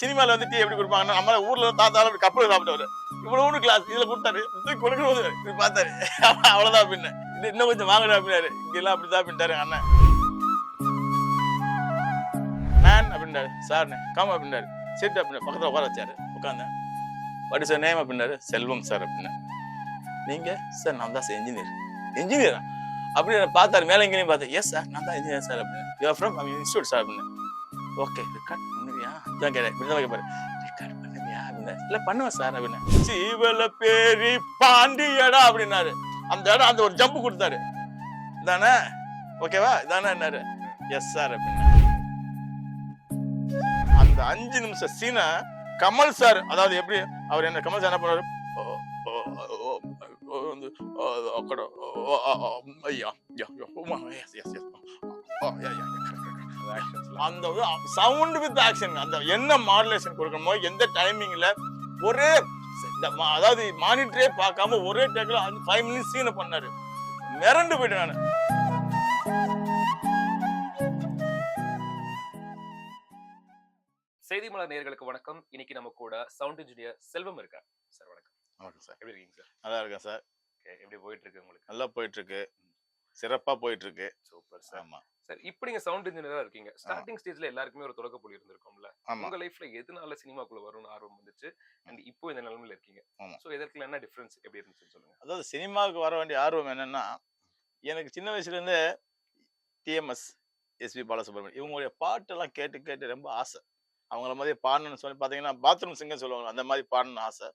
சினிமால வந்து டீ எப்படி குடுப்பாங்கன்னா, நம்ம ஊர்ல தாத்தாலாம் அப்படி கப்புல சாப்பிட்டவரு. இவ்வளவுண்டு கிளாஸ் இதுல குடுத்தாரு. தூக்கி கொடுக்கும்போது இப்படி பார்த்தாரு. அவ்வளவுதான் அப்டின்னேன். இன்னும் கொஞ்சம் வாங்குடா அப்டின்னாரு. இங்கெல்லாம் அப்படிதான் அப்டின்ட்டாரு எங்க அண்ணன். மேன் அப்டின்னாரு. சார்ன்னு கம் அப்டின்னாரு. சிட் அப்டின்னாரு. பக்கத்துல உட்கார வச்சாரு. உட்கார்ந்தேன். வாட் இஸ் யுவர் நேம் அப்டின்னாரு. செல்வம் சார் அப்டின்னேன். நீங்க? சார் நான் தான் சார் இன்ஜினியர். இன்ஜினியரா? அப்படி பார்த்தாரு. மேல எங்கேயும் பார்த்தாரு. எஸ் சார் நான் தான் இன்ஜினியர் சார் அப்டின்னேன். You are from institute sir அப்டின்னேன். ஓகே ரெக்கார்ட் பண்ணுவியா? இதான் கேட்டேன். இப்படிதான் கேட்பாரு. ரெக்கார்ட் பண்ணுவியா அப்படின்னாரு. இல்ல பண்ணுவேன் சார் அப்படின்னேன். சீவல பேரி பாண்டியடா அப்படின்னாரு. அந்த இடம் அந்த ஒரு ஜம்ப் கொடுத்தாரு. இதானே ஓகேவா? இதானே என்னாரு? எஸ் சார் அப்படின்னு. அந்த 5 நிமிஷம் சீனை கமல் சார், அதாவது எப்படி அவர் என்ன கமல் சார் என்ன பண்ணாரு? అక్కడ అయ్యా அந்த சவுண்ட் வித் ஆக்ஷன், அந்த என்ன மாடுலேஷன் கொடுக்கணுமோ எந்த டைமிங்ல ஒரே அதாவது மானிட்டரே பார்க்காம ஒரே டேக்ல 5 மினிட்ஸ் சீனை பண்ணாரு. மிரண்டு போயிட்டேன் நானு. செய்தி மலர் நேயர்களுக்கு வணக்கம். இன்னைக்கு நம்ம கூட சவுண்ட் இன்ஜினியர் செல்வம் இருக்கார். சார் வணக்கம். வணக்கம் சார். எப்படி இருக்கீங்க சார்? நல்லா இருக்கேன் சார். எப்படி போயிட்டு இருக்கு உங்களுக்கு? நல்லா போயிட்டு இருக்கு. சிறப்பா போயிட்டு இருக்கு. Super sir. ஆமா சார், இப்போ நீங்க சவுண்ட் இன்ஜினியரா இருக்கீங்க. ஸ்டார்டிங் ஸ்டேஜ்ல எல்லாருக்குமே ஒரு தொடக்க புள்ளி இருந்திருக்கும்ல. உங்க லைஃப்ல எதனால சினிமாக்குள்ள வரும்னு ஆர்வம் வந்துச்சு அண்ட் இப்போ இந்த நிலைமையில இருக்கீங்க. சோ இதற்கு என்ன டிஃபரன்ஸ் எப்படி இருந்துச்சுன்னு சொல்லுங்க. அதாவது சினிமாவுக்கு வர வேண்டிய ஆர்வம் என்னன்னா, எனக்கு சின்ன வயசுல இருந்தே டிஎம்எஸ், எஸ்பி பாலசுப்ரமணியம் இவங்களுடைய பாட்டெல்லாம் கேட்டு கேட்டு ரொம்ப ஆசை. அவங்கள மாதிரி பாடணும்னு சொல்லி பாத்தீங்கன்னா பாத்ரூம் சிங்கர் சொல்லுவாங்க, அந்த மாதிரி பாடணும்னு ஆசை.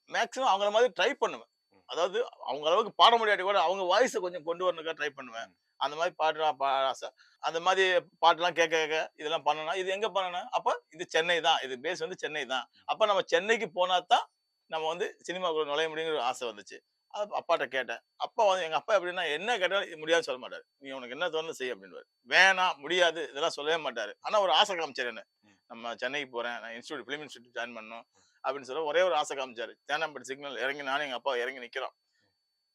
மேக்ஸிமம் அவங்கள மாதிரி ட்ரை பண்ணுவேன். அதாவது அவங்க அளவுக்கு பாட முடியாட்டி கூட அவங்க வாய்ஸை கொஞ்சம் கொண்டு வரணுக்கா ட்ரை பண்ணுவேன். அந்த மாதிரி பாட்டு ஆசை. அந்த மாதிரி பாட்டுலாம் கேட்க கேட்க இதெல்லாம் பண்ணணும். இது எங்க பண்ணணும்? அப்ப இது சென்னை தான், இது பேஸ் வந்து சென்னை தான். அப்ப நம்ம சென்னைக்கு போனா தான் நம்ம வந்து சினிமாக்குள்ள நுழைய முடியுங்கிற ஆசை வந்துச்சு. அது அப்பாட்ட கேட்டேன். அப்பா வந்து எங்க அப்பா எப்படின்னா என்ன கேட்டாலும் இது முடியாதுன்னு சொல்ல மாட்டாரு. நீ உனக்கு என்ன தோணுது செய் அப்படின்னுவாரு. வேணாம் முடியாது இதெல்லாம் சொல்லவே மாட்டாரு. ஆனா ஒரு ஆசை காமிச்சாரு என்ன, நம்ம சென்னைக்கு போறேன், நான் ஃபிலிம் இன்ஸ்டியூட் ஜாயின் பண்ணணும் அப்படின்னு சொல்ல ஒரே ஒரு ஆசை காமிச்சாரு. தேனாம்பேட்டை சிக்னல் இறங்கி நானும் எங்க அப்பா இறங்கி நிக்கிறோம்.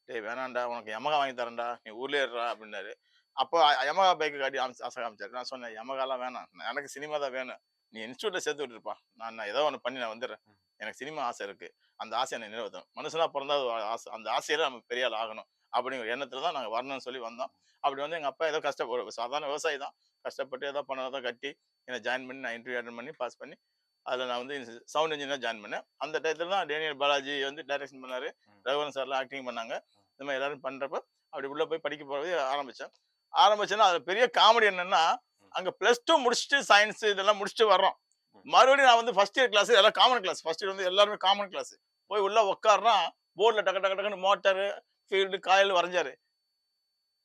டேய் வேணாண்டா, உனக்கு யமகா வாங்கி தரேன்டா, நீ ஊர்லயே இருடா அப்படின்னாரு. அப்போ யமகா பைக்கை காட்டி ஆசை காமிச்சாரு. நான் சொன்னேன் யமகாலாம் வேணாம், எனக்கு சினிமா தான் வேணும். நீ இன்ஸ்டியூட்ல சேர்த்து விட்டுருப்பா, நான் ஏதோ ஒன்று பண்ணி நான் வந்துடுறேன். எனக்கு சினிமா ஆசை இருக்கு, அந்த ஆசையை என்னை நிறைவேற்றணும். மனுஷனா பிறந்தா ஆசை, அந்த ஆசையில நம்ம பெரிய ஆள் ஆகணும் அப்படிங்கிற எண்ணத்துல தான் நாங்கள் வரணும்னு சொல்லி வந்தோம். அப்படி வந்து எங்க அப்பா ஏதோ கஷ்டப்படும், சாதாரண விவசாயி தான், கஷ்டப்பட்டு ஏதோ பண்ணதான் கட்டி என்னை ஜாயின் பண்ணி நான் இன்டர்வியூ அட்டன் பண்ணி பாஸ் பண்ணி அதில் நான் வந்து சவுண்ட் இன்ஜினியர் ஜாயின் பண்ணேன். அந்த டயத்தில் தான் டேனியல் பாலாஜி வந்து டைரக்ஷன் பண்ணாரு, ரகுவரன் சார்லாம் ஆக்டிங் பண்ணாங்க. இந்த மாதிரி எல்லாரும் பண்றப்ப அப்படி உள்ள போய் படிக்க போறது ஆரம்பிச்சேன்னா அதுல பெரிய காமெடி என்னன்னா, அங்க +2 முடிச்சுட்டு சயின்ஸ் இதெல்லாம் முடிச்சுட்டு வர்றோம். மறுபடியும் நான் வந்து ஃபர்ஸ்ட் இயர் கிளாஸ் எல்லாம் காமன் கிளாஸ், ஃபர்ஸ்ட் இயர் வந்து எல்லாருமே காமன் கிளாஸ். போய் உள்ள உட்கார்னா போர்டில் டக்கு டக்கு டக்குன்னு மோட்டார் ஃபீல்டு காயில் வரைஞ்சாரு.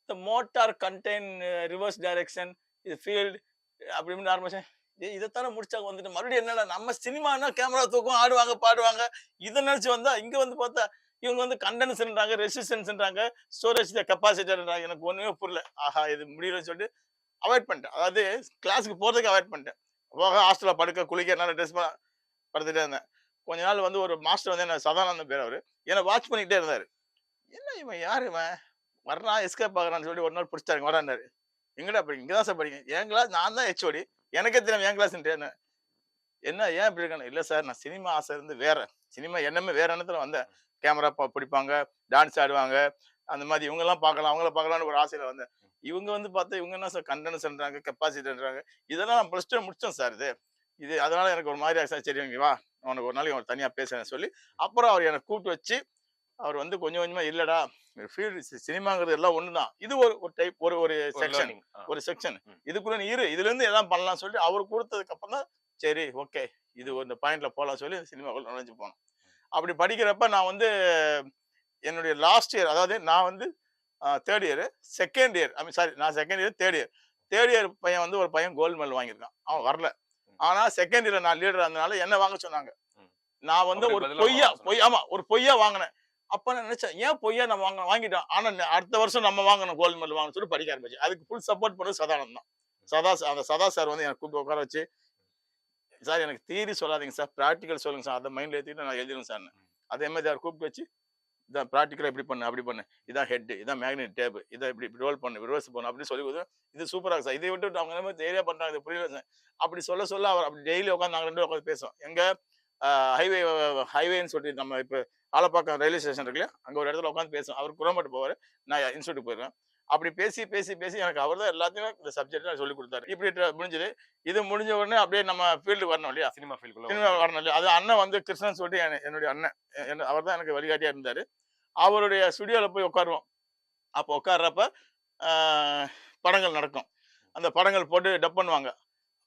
இந்த மோட்டார் கண்டெயின் ரிவர்ஸ் டைரக்ஷன், இது ஃபீல்டு அப்படின்னு ஆரம்பிச்சேன். இதைத்தானே முடிச்சாங்க வந்துட்டு மறுபடியும் என்னடா நம்ம சினிமானா கேமரா தூக்கும், ஆடுவாங்க பாடுவாங்க, இதை நினைச்சு வந்தா இங்க வந்து பார்த்தா இவங்க வந்து கண்டென்ஸ்ன்றாங்க, ரெசிஸ்டன்ஸ்ன்றாங்க, ஸ்டோரேஜ் கெப்பாசிட்டர்ன்றாங்க. எனக்கு ஒண்ணுமே புரியல. ஆஹா இது முடியலன்னு சொல்லிட்டு அவாய்ட் பண்ணிட்டேன். அதாவது கிளாஸுக்கு போறதுக்கு அவாய்ட் பண்ணிட்டேன். போக ஹாஸ்டல்ல படுக்க குளிக்க என்னால ட்ரெஸ் படுத்துட்டே இருந்தேன். கொஞ்ச நாள் வந்து ஒரு மாஸ்டர் வந்து என்ன சதானந்தம் பேர், அவரு என்னை வாட்ச் பண்ணிக்கிட்டே இருந்தாரு. என்ன இவன் யாரு இவன் வர்றான் எஸ்கேப் ஆகுறான்னு சொல்லி ஒரு நாள் பிடிச்சாருங்க வரான்னாரு. எங்கடா படிங்க? இங்கதான் சார் படிங்க. என் கிளாஸ் நான் தான் ஹெச்ஓடி, எனக்கே தெரியும் என் கிளாஸ். என்ன ஏன் இப்படி இருக்கானு? இல்ல சார் நான் சினிமா ஆசை இருந்து வேற சினிமா எண்ணமே வேற எண்ணத்துல வந்தேன். கேமரா பிடிப்பாங்க, டான்ஸ் ஆடுவாங்க, அந்த மாதிரி இவங்கெல்லாம் பார்க்கலாம் அவங்கள பார்க்கலான்னு ஒரு ஆசையில வந்தேன். இவங்க வந்து பார்த்தா இவங்க என்ன சார் கண்டென்ஸ்ன்றாங்க, கெப்பாசிட்டின்றாங்க, இதெல்லாம் நான் +2 முடிச்சேன் சார். இது அதனால எனக்கு ஒரு மாதிரி ஆசை. சரி இங்க வா, உனக்கு ஒரு நாளைக்கு தனியா பேசுறேன்னு சொல்லி அப்புறம் அவர் என்னை கூப்பிட்டு வச்சு அவர் வந்து கொஞ்சம் கொஞ்சமா இல்லடா ஃபீல்டு சினிமாங்கிறது எல்லாம் ஒண்ணுதான், இது ஒரு டைப் ஒரு செக்ஷன், ஒரு செக்ஷன், இதுக்குள்ள நீ இரு, இதுல இருந்து எதாவது பண்ணலாம் சொல்லி அவர் கொடுத்ததுக்கு அப்புறம் தான் சரி ஓகே இது இந்த பாயிண்ட்ல போலாம் சொல்லி சினிமாக்குள்ள நுழைஞ்சு போனோம். அப்படி படிக்கிறப்ப நான் வந்து என்னுடைய லாஸ்ட் இயர், அதாவது நான் வந்து third year second year sorry நான் செகண்ட் இயர் தேர்ட் இயர் பையன் வந்து ஒரு பையன் கோல்டு மெடல் வாங்கியிருக்கான், அவன் வரல. ஆனா செகண்ட் இயர் நான் லீடர் இருந்தனால என்ன வாங்க சொன்னாங்க. நான் வந்து ஒரு பொய்யா வாங்கினேன். அப்ப நான் நினைச்சேன் ஏன் பொய்யா நம்ம வாங்கிட்டோம், ஆனா அடுத்த வருஷம் நம்ம வாங்கணும் கோல்டு மெடல் வாங்கணும்னு சொல்லி படிக்க ஆரம்பிச்சு. அதுக்கு ஃபுல் சப்போர்ட் பண்ணது சதானந்த் தான். அந்த சதா சார் வந்து எனக்கு கூப்பிட்டு உட்கார வச்சு, சார் எனக்கு தியரி சொல்லாதீங்க சார், ப்ராக்டிக்கல் சொல்லுங்க சார், அதை மைண்ட்ல ஏற்றிட்டு நான் எழுதிடுவேன் சார். அதே மாதிரி அவர் கூப்பிட்டு வச்சு இதான் ப்ராக்டிக்கலாக இப்படி பண்ணு அப்படி பண்ணு, இதான் ஹெட், இதான் மேக்னெட் டேப், இதை இப்படி ரோல் பண்ணு, ரிவர்ஸ் பண்ணு அப்படின்னு சொல்லி கொடுத்து, இது சூப்பராக சார், இதை விட்டு அவங்க என்ன தைரியா பண்ணுறாங்க, இது புரியல சார். அப்படி சொல்ல சொல்ல அவர் அப்படி டெய்லி உட்காந்து நாங்கள் 2 பேரும் உட்காந்து பேசுவோம். எங்க ஹைவே ஹைவேன்னு சொல்லிட்டு நம்ம இப்போ ஆலப்பாக்கம் ரயில்வே ஸ்டேஷன் இருக்கு இல்லையா, அங்கே ஒரு இடத்துல உட்காந்து பேசுவோம். அவர் குரோமேட் போவார், நான் இன்ஸ்டியூட்டுக்கு போயிடுவேன். அப்படி பேசி பேசி பேசி எனக்கு அவர் தான் எல்லாத்தையுமே இந்த சப்ஜெக்ட் சொல்லி கொடுத்தாரு. இப்படி முடிஞ்சது. இது முடிஞ்ச உடனே அப்படியே நம்ம ஃபீல்டுக்கு வரணும் இல்லையா, சினிமா ஃபீல்டுக்குள்ள சினிமா வரணும் இல்லையா. அது அண்ணன் வந்து கிருஷ்ணன் சொல்லிட்டு என்னுடைய அண்ணன், அவர் தான் எனக்கு வழிகாட்டியா இருந்தாரு. அவருடைய ஸ்டுடியோவில் போய் உட்காருவோம். அப்போ உட்கார்றப்ப படங்கள் நடக்கும். அந்த படங்கள் போட்டு டப் பண்ணுவாங்க.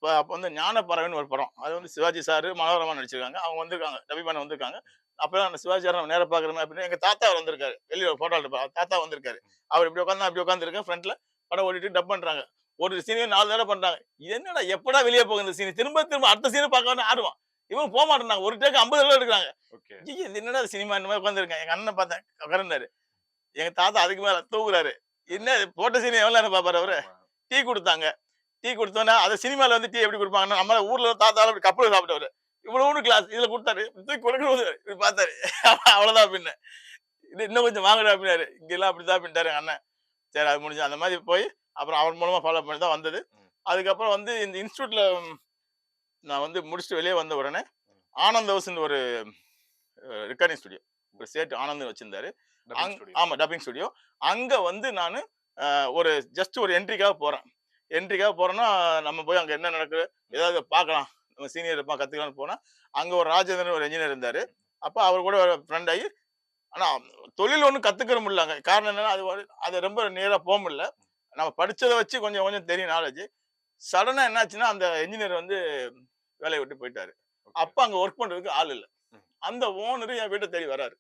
அப்போ வந்து ஞானப்பறவைன்னு ஒரு படம், அது வந்து சிவாஜி சார் மனோரமா நடிச்சிருக்காங்க. அவங்க வந்திருக்காங்க, டப்பி பண்ண வந்திருக்காங்க. அப்போ அந்த சிவாஜி சார் நம்ம நேராக பார்க்குறோமே அப்படின்னு எங்கள் தாத்தா வந்திருக்காரு, வெளியே ஃபோட்டோ எடுப்பா தாத்தா வந்திருக்காரு. அவர் இப்படி உட்காந்து அப்படி உட்காந்துருக்கேன் ஃப்ரண்ட்ல, படம் ஓடிட்டு டப் பண்ணுறாங்க. ஒரு சீனே 4 தடவை பண்ணுறாங்க. என்னடா எப்படா வெளியே போகும் இந்த சீன், திரும்ப திரும்ப அடுத்த சீனை பார்க்கணும்னு ஆடுவான். இவங்க போக மாட்டேன்னாங்க. ஒரு டேக்கு 50 தடவை எடுக்கிறாங்க. இது என்னடா சினிமா இந்த மாதிரி உட்காந்துருக்கேன். எங்கள் அண்ணனை பார்த்தேன் உட்கார்ந்தாரு. எங்கள் தாத்தா அதுக்கு மேலே தூங்குறாரு. என்ன போட்ட சீனை எவ்வளோ நேரம் பார்ப்பாரு அவரு. டீ கொடுத்தாங்க. டீ கொடுத்தோன்னா அதை சினிமாவில் வந்து டீ எப்படி கொடுப்பாங்கன்னா, நம்ம ஊரில் தாத்தாலும் அப்படி கப்பல் சாப்பிட்டவர். இவ்வளவு கிளாஸ் இதில் கொடுத்தாரு, தூக்கி கொடுக்கணும் இப்படி பார்த்தாரு. அவ்வளோதான் அப்படின்னு. இது இன்னும் கொஞ்சம் வாங்குறா அப்படின்னாரு. இங்கெல்லாம் அப்படி தான் அப்படின்ட்டாரு எங்கள் அண்ணன். சரி அது முடிஞ்சு அந்த மாதிரி போய் அப்புறம் அவர் மூலமாக ஃபாலோ பண்ணி தான் வந்தது. அதுக்கப்புறம் வந்து இந்த இன்ஸ்டியூட்டில் நான் வந்து முடிச்சுட்டு வெளியே வந்த உடனே ஆனந்த் ஹவுஸ்ன்னு ஒரு ரெக்கார்டிங் ஸ்டுடியோ, ஒரு சேட்டு ஆனந்த் வச்சிருந்தாரு. ஆமாம், டப்பிங் ஸ்டுடியோ. அங்கே வந்து நான் ஒரு ஜஸ்ட் ஒரு என்ட்ரிக்காக போகிறேன்னா நம்ம போய் அங்கே என்ன நடக்குது ஏதாவது பார்க்கலாம், நம்ம சீனியர் இருப்பா கற்றுக்கலாம்னு போனால் அங்கே ஒரு ராஜேந்திரன் ஒரு என்ஜினியர் இருந்தார். அப்போ அவர் கூட ஃப்ரெண்ட் ஆகி, ஆனால் தொழில் ஒன்றும் கற்றுக்கிற முடியலங்க. காரணம் என்னன்னா அது ரொம்ப நேராக போக முடியல. நம்ம படித்ததை வச்சு கொஞ்சம் கொஞ்சம் தெரியும் நாலேஜ். சடனாக என்னாச்சுன்னா அந்த என்ஜினியர் வந்து வேலையை விட்டு போயிட்டாரு. அப்போ அங்கே ஒர்க் பண்ணுறதுக்கு ஆள் இல்லை. அந்த ஓனரு என் வீட்டை தேடி வராரு.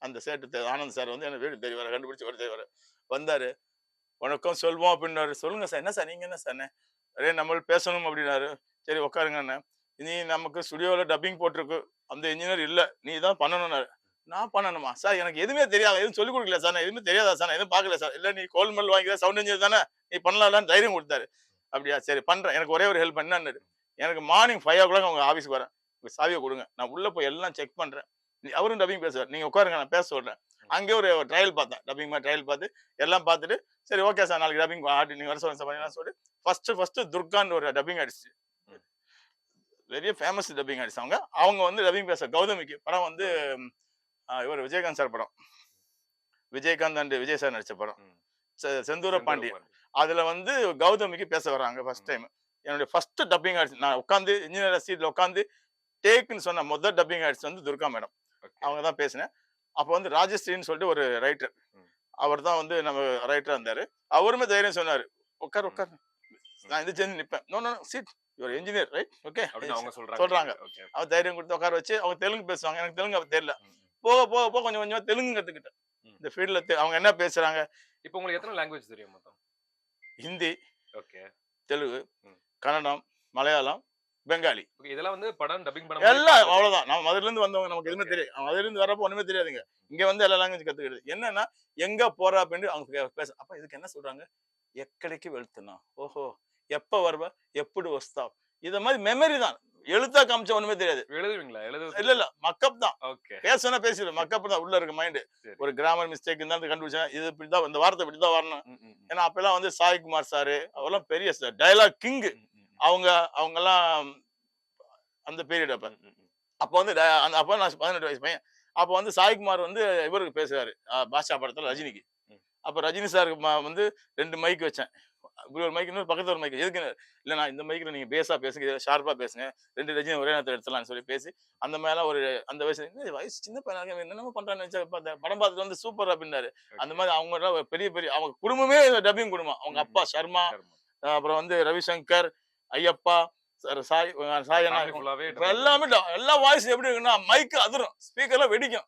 அந்த சேட்டு ஆனந்த் சார் வந்து என் வீடு தேடி வர கண்டுபிடிச்சி ஒரு தேடி வர வந்தார். வணக்கம் சொல்வோம் அப்படின்னாரு. சொல்லுங்க சார். என்ன சார் நீங்கள் என்ன சார் அரே நம்ம பேசணும் அப்படின்னாரு. சரி உட்காருங்கண்ணே. நீ நமக்கு ஸ்டுடியோவில் டப்பிங் போட்டிருக்கு, அந்த இன்ஜினியர் இல்லை, நீ தான் பண்ணணும்னாரு. நான் பண்ணணுமா சார், எனக்கு எதுவுமே தெரியாது, எதுவும் சொல்லிக் கொடுக்கல சார், நான் எதுவுமே தெரியாதா சார், நான் எதுவும் பார்க்கல சார். இல்லை நீ கோல்மெல் வாங்கிக்கிற சவுண்ட் இன்ஜினியர் தானே, நீ பண்ணலாம்னு தைரியம் கொடுத்தாரு. அப்படியா சரி பண்ணுறேன், எனக்கு ஒரே ஒரு ஹெல்ப் பண்ணாரு. எனக்கு மார்னிங் 5 o'clock அவங்க ஆஃபீஸ்க்கு வரேன், சாவியை கொடுங்க, நான் உள்ளே போய் எல்லாம் செக் பண்ணுறேன். அவரும் டப்பிங் பேசுவார், நீங்கள் உட்காருங்க நான் பேச சொல்கிறேன். அங்கே ஒரு ட்ரையல் பார்த்தேன், டப்பிங் மாதிரி ட்ரையல் பார்த்து எல்லாம் பார்த்துட்டு சரி ஓகே சார் நாளைக்கு டப்பிங் ஆடி நீங்கள் வர சொல்லுங்க சார் சொல்லிட்டு ஃபர்ஸ்ட் துர்கான்னு ஒரு டப்பிங் ஆடிச்சு, பெரிய ஃபேமஸ் டப்பிங் ஆடிச்சு. அவங்க வந்து டப்பிங் பேச கௌதமிக்கு படம் வந்து இவர் விஜயகாந்த் சார் படம், விஜயகாந்த் அண்ட் விஜய் சார் நடிச்ச படம் செந்தூர பாண்டியன். அதில் வந்து கௌதமிக்கு பேச வர்றாங்க ஃபர்ஸ்ட் டைம். என்னுடைய ஃபர்ஸ்ட் டப்பிங் ஆடிச்சு, நான் உட்காந்து இன்ஜினியர் சீட்டில் உட்காந்து டேக்குன்னு சொன்ன முதல் டப்பிங் ஆடிச்சு வந்து துர்கா மேடம். அவங்க தான் பேசினேன். அப்போ வந்து ராஜஸ்ரீன்னு சொல்லிட்டு ஒரு ரைட்டர், அவர் தான் வந்து நம்ம ரைட்டராக இருந்தார். அவருமே தைரியம் சொன்னார், உட்கார் நான் இது செஞ்சு நிற்பேன். No seat your engineer right okay சொல்கிறாங்க. அவர் தைரியம் கொடுத்து உட்கார வச்சு அவங்க தெலுங்கு பேசுவாங்க, எனக்கு தெலுங்கு அப்போ தெரியல. போக போக போக கொஞ்சம் கொஞ்சமாக தெலுங்கு கற்றுக்கிட்டேன். இந்த ஃபீல்டில் அவங்க என்ன பேசுகிறாங்க. இப்போ உங்களுக்கு எத்தனை லாங்குவேஜ் தெரியும் மொத்தம்? ஹிந்தி, ஓகே, தெலுங்கு, கன்னடம், மலையாளம், பெங்காலி. இதெல்லாம் வந்து படம் டப்பிங் பண்ண எல்லாம் அவ்வளவுதான். நம்ம மதுரையில இருந்து வந்தவங்க, நமக்கு எதுவுமே தெரியும். மதுரையில இருந்து வரப்போ ஒண்ணுமே தெரியாதுங்க. இங்க வந்து எல்லா லாங்குவேஜ் கத்துக்கிறது. என்னன்னா எங்க போற அப்படின்னு அவங்க பேச, அப்ப இதுக்கு என்ன சொல்றாங்க, எக்கடைக்கு வெளுத்துனா, ஓஹோ எப்ப வருவ, எப்படி வஸ்தா, இத மாதிரி மெமரி தான். எழுத்தா காமிச்ச ஒண்ணுமே தெரியாது. எழுதுவீங்களா? இல்ல மக்கப் தான். பேசுனா பேசிடுவேன், மக்கப் தான் உள்ள இருக்க மைண்ட். ஒரு கிராமர் மிஸ்டேக் இருந்தாலும் கண்டுபிடிச்சேன், இது இப்படிதான், இந்த வார்த்தை இப்படிதான் வரணும். ஏன்னா அப்பெல்லாம் வந்து சாய்குமார் சாரு அவெல்லாம் பெரிய டயலாக் கிங். அவங்க எல்லாம் அந்த பீரியட். அப்போ வந்து அப்போ நான் 18 வயசு பையன். அப்போ வந்து சாய்குமார் வந்து இவருக்கு பேசுறாரு பாஷா படத்தில் ரஜினிக்கு. அப்போ ரஜினி சாருக்கு வந்து 2 மைக் வச்சேன், இப்படி ஒரு மைக், இன்னொரு பக்கத்தில் ஒரு மைக். எதுக்கு இல்லை நான் இந்த மைக்கில் நீங்கள் பேஸாக பேசுங்க, ஷார்ப்பாக பேசுங்க, 2 ரஜினி ஒரே நேரத்தில் எடுத்துலாம்னு சொல்லி பேசி அந்த மேலே ஒரு அந்த வயசு சின்ன பையனாக என்னென்ன பண்ணுறான்னு வச்சா படம் பார்த்துட்டு வந்து சூப்பர் அப்படின்னாரு. அந்த மாதிரி அவங்க ஒரு பெரிய அவங்க குடும்பமே டப்பிங் குடும்பம். அவங்க அப்பா சர்மா, அப்புறம் வந்து ரவிசங்கர், ஐயப்பா, எல்லாமே எல்லா வாய்ஸ் எப்படி இருக்குன்னா மைக்கு அதிரும், ஸ்பீக்கர்லாம் வெடிக்கும்,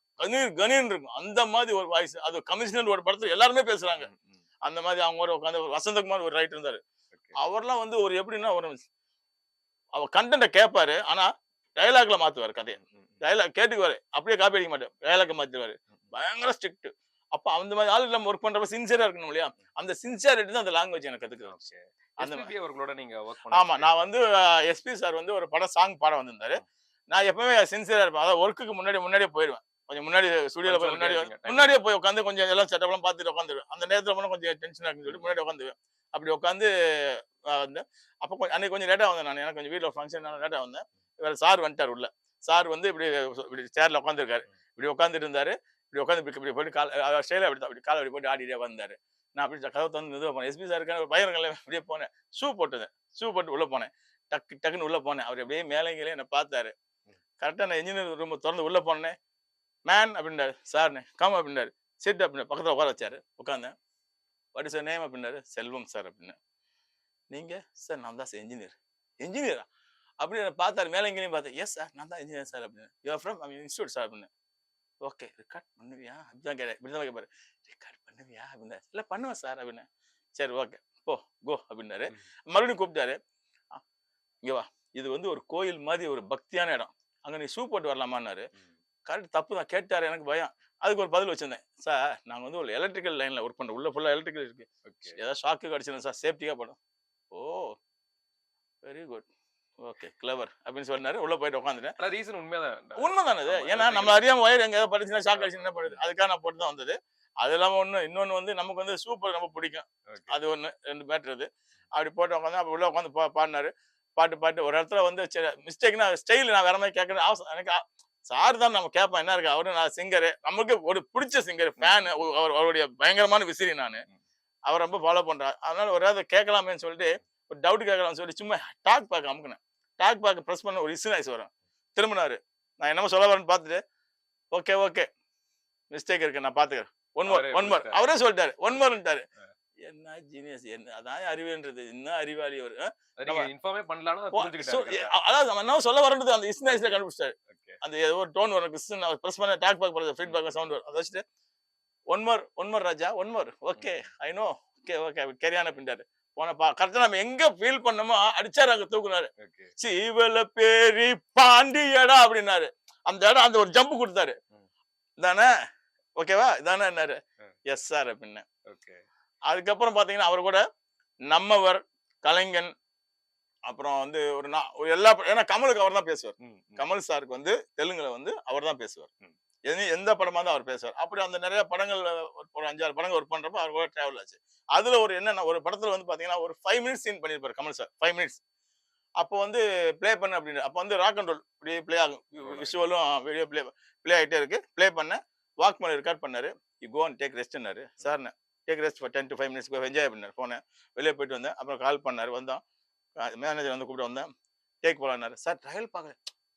கணீர் இருக்கும். அந்த மாதிரி ஒரு வாய்ஸ். அது கமிஷனர் ஒரு படத்துல எல்லாருமே பேசுறாங்க. அந்த மாதிரி அவங்க உட்காந்து வசந்தகுமார் ஒரு ரைட்டர் இருந்தாரு. அவர்லாம் வந்து ஒரு எப்படின்னா ஒரு அவர் கண்டென்ட்டை கேட்பாரு, ஆனா டயலாக்ல மாத்துவாரு கதையை. டயலாக் கேட்டுக்குவாரு, அப்படியே காப்பி அடிக்க மாட்டார், டயலாக் மாத்திடுவாரு. பயங்கர ஸ்ட்ரிக்ட். அப்ப அந்த மாதிரி ஆளு நம்ம ஒர்க் பண்றப்ப சின்சியரா இருக்கணும் இல்லையா, அந்த சின்சியாரிட்டி தான் அந்த லாங்குவேஜ் எனக்கு கத்துக்கிறேன். ஆமா, நான் வந்து எஸ்பி சார் வந்து ஒரு படம் சாங் பாட வந்திருந்தாரு. நான் எப்பவுமே சின்சியரா இருப்பேன், அதாவது ஒர்க்குக்கு முன்னாடியே போயிடுவேன். கொஞ்சம் முன்னாடி ஸ்டுடியோல போய் பஞ்சுவாலிட்டியா முன்னாடி இருப்பீங்க முன்னாடியே டைமிங். போய் உட்காந்து கொஞ்சம் எல்லாம் செட்டப்லாம் பார்த்துட்டு உட்காந்துருவேன். அந்த நேரத்துல போனா கொஞ்சம் டென்ஷனா இருக்குன்னு சொல்லிட்டு முன்னாடி உட்காந்துருவேன். அப்படி உட்காந்து வந்தேன். அப்ப அன்னைக்கு கொஞ்சம் லேட்டா வந்தேன் நானு. எனக்கு கொஞ்சம் வீட்ல ஃபங்ஷன்னால லேட்டா வந்தேன். வேற சார் வந்துட்டாரு உள்ள. சார் வந்து இப்படி சேர்ல உட்காந்துருக்காரு. இப்படி உட்காந்துட்டு இருந்தாரு. இப்படி உட்காந்து இப்படி போயிட்டு ஸ்டைலா இப்படி தான் இப்படி கால இப்படி போட்டு ஆடிட்டே வந்தாரு. நான் அப்படி கதவை திறந்து மெதுவா போனேன். எஸ்பி சார் இருக்காரு, ஒரு பையன் இருக்கான்ல, அப்படியே போனேன். ஷூ போட்டிருந்தேன். ஷூ போட்டு உள்ள போனேன். டக்குன்னு உள்ள போனேன். அவர் அப்படியே மேலேயும் கீழயும் என்ன பார்த்தாரு. கரெக்ட்டா நான் என்ஜினியர் ரூம் தொறந்து உள்ள போனேன். மேன் அப்படின்னாரு. சார்ன்னு. கம் அப்படின்னாரு. சிட் அப்படின்னாரு. பக்கத்துல உட்கார வச்சாரு. உட்கார்ந்தேன். வாட் இஸ் யுவர் நேம் அப்படின்னாரு. செல்வம் சார் அப்படின்னேன். நீங்க? சார் நான் தான் சார் என்ஜினியர். என்ஜினியரா? அப்படி என்ன பார்த்தாரு. மேல எங்கேயும் பார்த்தேன். எஸ் சார் நான் தான் என்ஜினியர் சார் அப்படின்னு. You are from institute sir அப்படின்னு. ஓகே. ரெக்கார்ட் பண்ணுவியா? அப்படிதான் கேட்டேன். இப்படி தான் கேட்பாரு. ரெக்கார்ட் பண்ணுவியா? அப்படின்னாரு. இல்ல பண்ணுவேன் சார் அப்படின்னு. சரி ஓகே. போ கோ அப்படின்னாரு. மறுபடியும் கூப்பிட்டாரு. "அ, இங்க வா. இது வந்து ஒரு கோயில் மாதிரி ஒரு பக்தியான இடம். அங்க நீ ஷூ போட்டு வரலாமான்னாரு. கரெக்ட் தப்பு தான் கேட்டாரு. எனக்கு பயம். அதுக்கு ஒரு பதில் வச்சிருந்தேன். சார் நாங்க வந்து ஒரு எலக்ட்ரிக்கல் லைன்ல ஒர்க் பண்றோம். உள்ள ஃபுல்லா எலக்ட்ரிக்கல் இருக்கு. ஓகே. ஏதாவது ஷாக்கு கிடைச்சிடும் சார். சேஃப்டியா படும். Oh! Very good. Okay. Clever அப்படின்னு சொன்னாரு. உள்ள போயிட்டு உட்கார்ந்துட்டேன். ஆனா ரீசன் உண்மையாதான். உண்மைதானே இது. ஆமா. ஏன்னா நம்மள அறியாம வயர் எங்கேயாவது பட்டுச்சுன்னா ஷாக் அடிச்சுன்னா என்ன பண்ணுது? அதுக்காக நான் போட்டு தான் வந்தது. அது இல்லாம இன்னொன்னு வந்து நமக்கு வந்து சூப்பர் ரொம்ப பிடிக்கும். ஓகே. அது ஒண்ணு 2 மேட்டர் அது. அப்படி போட்டு உட்காந்து அப்ப உள்ள உட்காந்து பாடுனாரு. பாட்டு ஒரு இடத்துல வந்து மிஸ்டேக்னா ஸ்டைல் நான் வேற மாதிரி கேட்கறது எனக்கு சார் தான் நம்ம கேட்பேன் என்ன இருக்கு அவரு நான் சிங்கரு நமக்கு ஒரு பிடிச்ச சிங்கர் ஃபேன் அவருடைய பயங்கரமான விசிறி நானு அவர் ரொம்ப ஃபாலோ பண்றாரு அதனால ஒரு ஏதாவது கேட்கலாமேன்னு சொல்லிட்டு ஒரு டவுட் கேட்கலாம்னு சொல்லி சும்மா டாக் பேக் அமுக்குனேன் டாக் பேக் ப்ரெஸ் பண்ண ஒரு இஸ்னாய்ஸ் வரும் திரும்பினாரு நான் என்னமோ சொல்ல வரேன்னு பார்த்துட்டு ஓகே ஓகே மிஸ்டேக் இருக்கு நான் பாத்துக்கிறேன் ஒன் மோர் அவரே சொல்லிட்டாரு ஒன் மோர்ன்ட்டாரு என்ன ஜீனியஸ் என்ன அதான் அறிவுன்றது என்ன அறிவாளி அவர் இன்ஃபார்மே பண்ணலாம்னா புரிஞ்சுக்கிட்டாரு. அதாவது நம்ம என்ன சொல்ல வரது அந்த இஸ்னாய்ஸ்ல கண்டுபிடிச்சாரு அந்த ஏதோ ஒரு டோன் வரும் கிறிஸ்டன் அவர் பிரஸ் பண்ண டாக் பேக் போறது ஃபீட்பேக் சவுண்ட் வரும் அதை வச்சுட்டு one more Raja one more okay I know okay okay கேரியான பிண்டாரு போனப்பா கரெக்டா நம்ம எங்க ஃபீல் பண்ணமோ அடிச்சாரு அங்க தூக்குனாரு சீவல பேரி பாண்டியடா அப்படின்னாரு அந்த இடம் அந்த ஒரு ஜம்ப் கொடுத்தாரு தானே ஓகேவா இதானே என்னாரு எஸ் சார் அப்படின்னு அதுக்கப்புறம் பாத்தீங்கன்னா அவர் கூட நம்மவர் கலைஞன் அப்புறம் வந்து ஒரு எல்லா ஏன்னா கமலுக்கு அவர் தான் பேசுவார் கமல் சாருக்கு வந்து தெலுங்குல வந்து அவர் தான் பேசுவார் எந்த படமா தான் அவர் பேசுவார் அப்படி அந்த நிறைய படங்கள் ஒரு 5-6 படங்கள் ஒர்க் பண்றப்ப அவர் கூட டிராவல் ஆச்சு அதுல ஒரு என்னன்னா ஒரு படத்துல வந்து பாத்தீங்கன்னா ஒரு 5 மினிட்ஸ் சீன் பண்ணிருப்பாரு கமல் சார் 5 மினிட்ஸ் அப்போ வந்து பிளே பண்ண அப்படின்னு அப்போ வந்து ராக் அண்ட் ரோல் இப்படியே பிளே ஆகும் விஷுவலும் வீடியோ பிளே ஆகிட்டே இருக்கு பிளே பண்ண வாக் பண்ணி ரெக்கார்ட் பண்ணாரு யூ கோ அண்ட் டேக் ரெஸ்ட்னாரு sir take rest for 10 to 5 minutes போய் என்ஜாய் பண்ணார் போனேன் வெளியே போயிட்டு வந்தேன் அப்புறம் கால் பண்ணாரு வந்தோம் மேனேஜர் வந்து கூப்பிட்டு வந்தேன் டேக் போடான்னாரு சார் ட்ரையல் பார்க்கல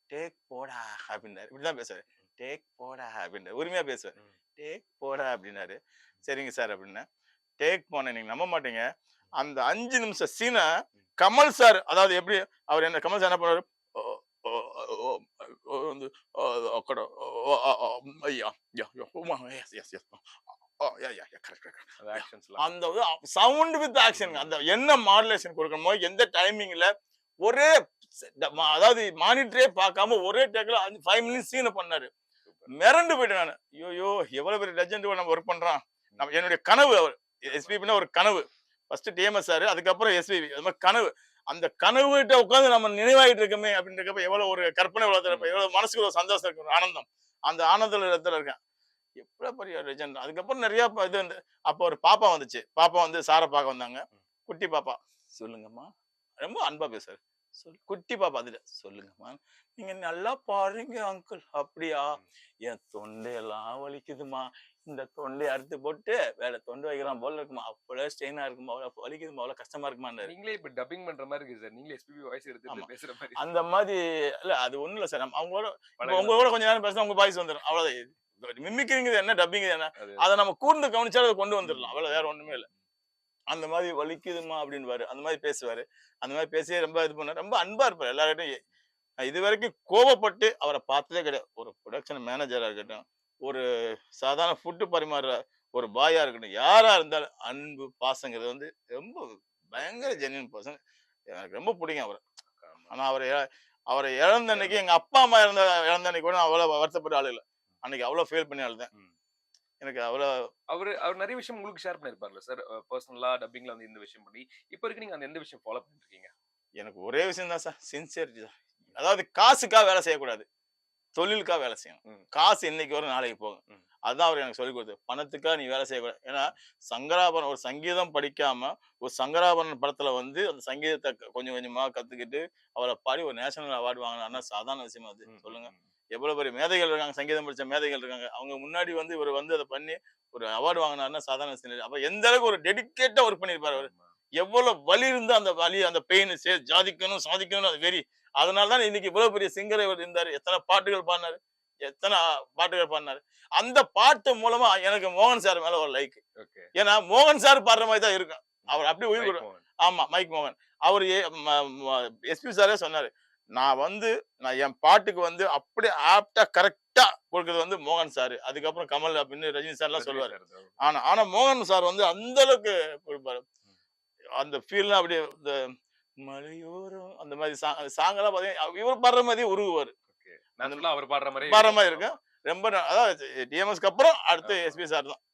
டேக் போடா அப்படின்னாரு இப்படிதான் பேசுவாரு டேக் போடா அப்படின்னாரு உரிமையா பேசுவார் டேக் போடா அப்படின்னாரு சரிங்க சார் அப்படின்னு டேக் போனேன் நீங்க நம்ப மாட்டீங்க அந்த 5 நிமிஷம் சீனை கமல் சார் அதாவது எப்படி அவர் என்ன கமல் சார் என்ன பண்ணுவாரு அந்த சவுண்ட் வித் ஆக்ஷன் அந்த என்ன மாடுலேஷன் கொடுக்கணுமோ எந்த டைமிங்ல ஒரே அதாவது மானிட்டரே பார்க்காம ஒரே டேக்ல 5 மினிட்ஸ் சீனை பண்ணாரு மிரண்டு போயிட்டேன் நான் ஐயோ எவ்வளவு பெரிய லெஜெண்ட் நம்ம ஒர்க் பண்றான் நம்ம என்னுடைய கனவு அவர் எஸ்பிபின்னா ஒரு கனவு ஃபர்ஸ்ட் டிஎம்எஸ் சார் அதுக்கப்புறம் எஸ்பிபி அது மாதிரி கனவு அந்த கனவு கிட்ட உட்காந்து நம்ம நினைவாயிட்டு இருக்கமே அப்படின்றப்ப எவ்வளவு ஒரு கற்பனை எவ்வளவு மனசுக்கு ஒரு சந்தோஷம் இருக்கு ஒரு ஆனந்தம் அந்த ஆனந்தத்துல இருக்கேன் எவ்வளவு பெரிய லெஜெண்ட் அதுக்கப்புறம் நிறைய இது வந்து அப்போ ஒரு பாப்பா வந்துச்சு பாப்பா வந்து சாரை பார்க்க வந்தாங்க குட்டி பாப்பா சொல்லுங்கம்மா ரொம்ப அன்பா பேசுறாரு குட்டி பாப்பா அதுல சொல்லுங்கம்மா நீங்க நல்லா பாருங்க அங்கிள் அப்படியா என் தொண்டையெல்லாம் வலிக்குதுமா இந்த தொண்டையை அறுத்து போட்டு வேற தொண்டை வைக்கலாம் போல இருக்குமா அவ்வளவு ஸ்ட்ரெயினா இருக்குமா அவ்வளவு வலிக்குதுமா அவ்வளவு கஷ்டமா இருக்குமா நீங்களே இப்ப டப்பிங் பண்ற மாதிரி இருக்கு சார் நீங்களே எஸ்பிபி வாய்ஸ் எடுத்து பேசுற மாதிரி அந்த மாதிரி இல்ல அது ஒண்ணும் இல்ல சார் உங்களோட கொஞ்ச நேரம் பேசினா உங்க வாய்ஸ் வந்துடும் அவ்வளவு மிமிக்ரிங்கிறது என்ன டப்பிங் என்ன அதை நம்ம கூர்ந்து கவனிச்சாலும் அதை கொண்டு வந்துடலாம் அவ்வளவு வேற ஒண்ணுமே இல்லை அந்த மாதிரி வலிக்குதுமா அப்படின்னு அந்த மாதிரி பேசுவாரு அந்த மாதிரி பேசியே ரொம்ப இது பண்ண ரொம்ப அன்பா இருப்பாரு எல்லார்கிட்டையும் இது வரைக்கும் கோபப்பட்டு அவரை பார்த்ததே கிடையாது ஒரு ப்ரொடக்ஷன் மேனேஜரா இருக்கட்டும் ஒரு சாதாரண ஃபுட்டு பரிமாறுற ஒரு பாயா இருக்கட்டும் யாரா இருந்தாலும் அன்பு பாசங்கிறது வந்து ரொம்ப பயங்கர ஜென்யூன் பர்சன் எனக்கு ரொம்ப பிடிக்கும் அவரை ஆனா அவரை இழந்த அன்னைக்கு எங்க அப்பா அம்மா இழந்த அன்னைக்கு கூட அவ்வளவு வருத்தப்பட்ட ஆளு இல்லை அன்னைக்கு அவ்வளவு ஃபீல் பண்ணி அழுதேன் எனக்கு அவர் நிறைய விஷயம் உங்களுக்கு ஷேர் பண்ணிருப்பார்ல சார் பர்சனலா டப்பிங்ல வந்து இந்த விஷயம் பண்ணி இப்ப இருக்கு நீங்க அந்த எந்த விஷயம் ஃபாலோ பண்ணிட்டு இருக்கீங்க எனக்கு ஒரே விஷயம் தான் சார் சின்சியரிட்டி தான் அதாவது காசுக்காக வேலை செய்யக்கூடாது தொழிலுக்காக வேலை செய்யணும். ம். காசு இன்னைக்கு வரும் நாளைக்கு போகும். ம். அதுதான் அவர் எனக்கு சொல்லிக் கொடுத்தது. பணத்துக்காக நீ வேலை செய்யக்கூடாது. ஏன்னா சங்கராபரணம் ஒரு சங்கீதம் படிக்காம ஒரு சங்கராபரணம் படத்துல வந்து அந்த சங்கீதத்தை கொஞ்சம் கொஞ்சமா கத்துக்கிட்டு அவரை பாடி ஒரு நேஷனல் அவார்டு வாங்கினாருன்னா சாதாரண விஷயமா அது ம். சொல்லுங்க. ம். எவ்வளவு பெரிய மேதைகள் இருக்காங்க, சங்கீதம் படிச்ச மேதைகள் இருக்காங்க. அவங்க முன்னாடி வந்து இவர் வந்து அதை பண்ணி ஒரு அவார்டு வாங்கினாருன்னா சாதாரண விஷயம் இல்லை. அப்ப எந்த அளவுக்கு ஒரு டெடிகேட்டா ஒர்க் பண்ணியிருப்பாரு அவரு. ஆமா. எவ்வளவு வலி இருந்து அந்த வலி அந்த பெயின் சாதிக்கணும் சாதிக்கணும் அது வெறி. அதனால தான் இன்னைக்கு இவ்வளவு பெரிய சிங்கர் இவர் இருந்தாரு. எத்தனை பாட்டுகள் பாடினாரு, எத்தனை பாட்டுகள் பாடினாரு. அந்த பாட்டு மூலமா எனக்கு மோகன் சார் மேல ஒரு லைக். ஓகே. ஏன்னா மோகன் சார் பாடுற மாதிரி தான் இருக்கும். அவர் அப்படியே உயிர் மைக் கொடு மோகன். ஆமா மைக் மோகன். அவரு எஸ்பி சாரே சொன்னாரு. நான் என் பாட்டுக்கு வந்து அப்படியே ஆப்டா கரெக்ட்டா கொடுக்கிறது வந்து மோகன் சார். அதுக்கப்புறம் கமல் அப்படின்னு ரஜினி சார்லாம் ரஜினி சொல்லுவாரு. சார் தான். ஆனா ஆனா மோகன் சார் வந்து அந்த அளவுக்கு கொடுப்பாரு. அந்த ஃபீல்லாம் அப்படியே இந்த மலையோரம் அந்த மாதிரி சாங்கெல்லாம் பார்த்தீங்கன்னா இவர் பாடுற மாதிரியே உருகுவாரு. ஓகே. நேச்சுரலா அவர் பாடுற மாரியே பாடுற மாதிரி இருக்கும். இருக்கும். ரொம்ப அதாவது டிஎம்எஸ்க்கு அப்புறம் அடுத்து ஆமா. எஸ்பி சார் தான்.